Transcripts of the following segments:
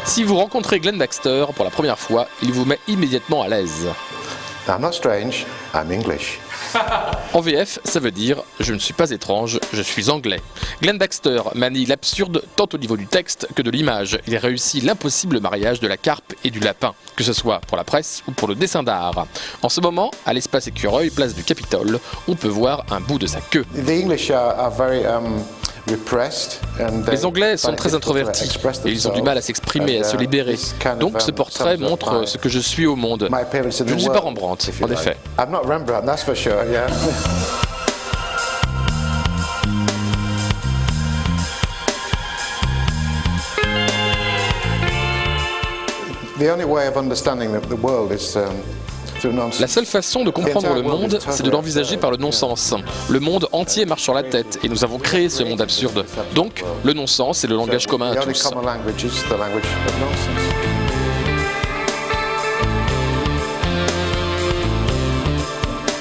Si vous rencontrez Glenn Baxter pour la première fois, il vous met immédiatement à l'aise. I'm not strange, I'm English. En VF, ça veut dire « je ne suis pas étrange, je suis anglais ». Glenn Baxter manie l'absurde tant au niveau du texte que de l'image. Il réussit l'impossible mariage de la carpe et du lapin, que ce soit pour la presse ou pour le dessin d'art. En ce moment, à l'espace Écureuil, place du Capitole, on peut voir un bout de sa queue. The English are very Les Anglais sont très introvertis et ils ont du mal à s'exprimer, à se libérer. Donc ce portrait montre ce que je suis au monde. Je ne suis pas Rembrandt, en effet. I'm not Rembrandt, that's for sure, yeah. The only way of understanding the world is La seule façon de comprendre le monde, c'est de l'envisager par le non-sens. Le monde entier marche sur la tête et nous avons créé ce monde absurde. Donc, le non-sens est le langage commun à tous.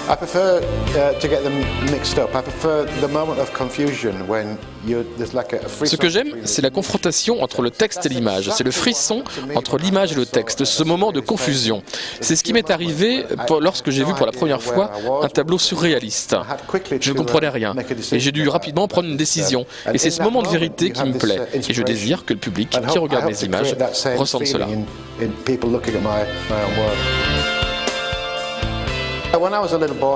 I prefer to get them mixed up. I prefer the moment of confusion when there's like a frisson. Ce que j'aime, c'est la confrontation entre le texte et l'image. C'est le frisson entre l'image et le texte, ce moment de confusion. C'est ce qui m'est arrivé lorsque j'ai vu pour la première fois un tableau surréaliste. Je ne comprenais rien et j'ai dû rapidement prendre une décision. Et c'est ce moment de vérité qui me plaît. Et je désire que le public qui regarde mes images ressente cela.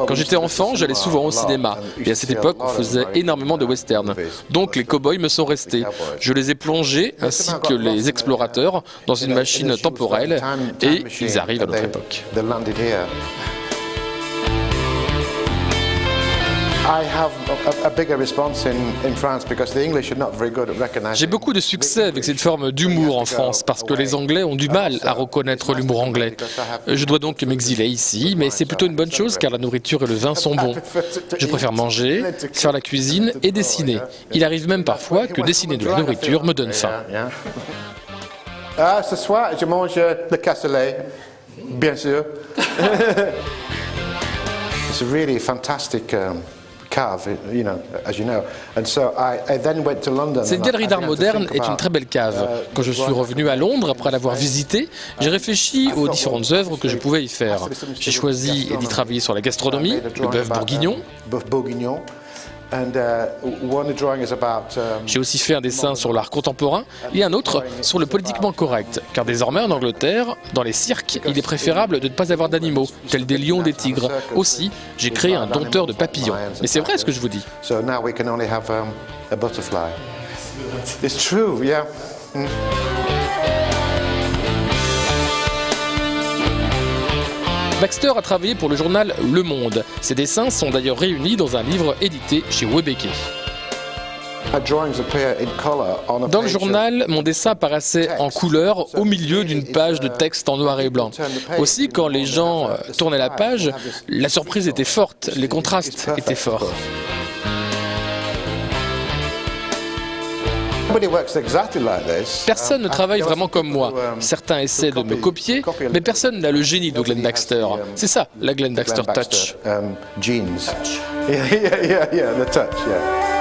Quand j'étais enfant, j'allais souvent au cinéma, et à cette époque, on faisait énormément de westerns. Donc les cow-boys me sont restés. Je les ai plongés, ainsi que les explorateurs, dans une machine temporelle, et ils arrivent à notre époque. J'ai beaucoup de succès avec cette forme d'humour en France parce que les Anglais ont du mal à reconnaître l'humour anglais. Je dois donc m'exiler ici, mais c'est plutôt une bonne chose car la nourriture et le vin sont bons. Je préfère manger, faire la cuisine et dessiner. Il arrive même parfois que dessiner de la nourriture me donne faim. Ce soir, je mange le cassoulet, bien sûr. It's a really fantastic Cette galerie d'art moderne est une très belle cave. Quand je suis revenu à Londres, après l'avoir visitée, j'ai réfléchi aux différentes œuvres que je pouvais y faire. J'ai choisi d'y travailler sur la gastronomie, le bœuf bourguignon. J'ai aussi fait un dessin sur l'art contemporain et un autre sur le politiquement correct, car désormais en Angleterre, dans les cirques, il est préférable de ne pas avoir d'animaux, tels des lions, des tigres. Aussi, j'ai créé un dompteur de papillons. Mais c'est vrai ce que je vous dis. Baxter a travaillé pour le journal Le Monde. Ses dessins sont d'ailleurs réunis dans un livre édité chez Houellebecq. Dans le journal, mon dessin apparaissait en couleur au milieu d'une page de texte en noir et blanc. Aussi, quand les gens tournaient la page, la surprise était forte, les contrastes étaient forts. Personne ne travaille vraiment comme moi. Certains essaient de me copier, mais personne n'a le génie de Glenn Baxter. C'est ça, la Glenn Baxter Touch. Jeans. Yeah, the touch, yeah.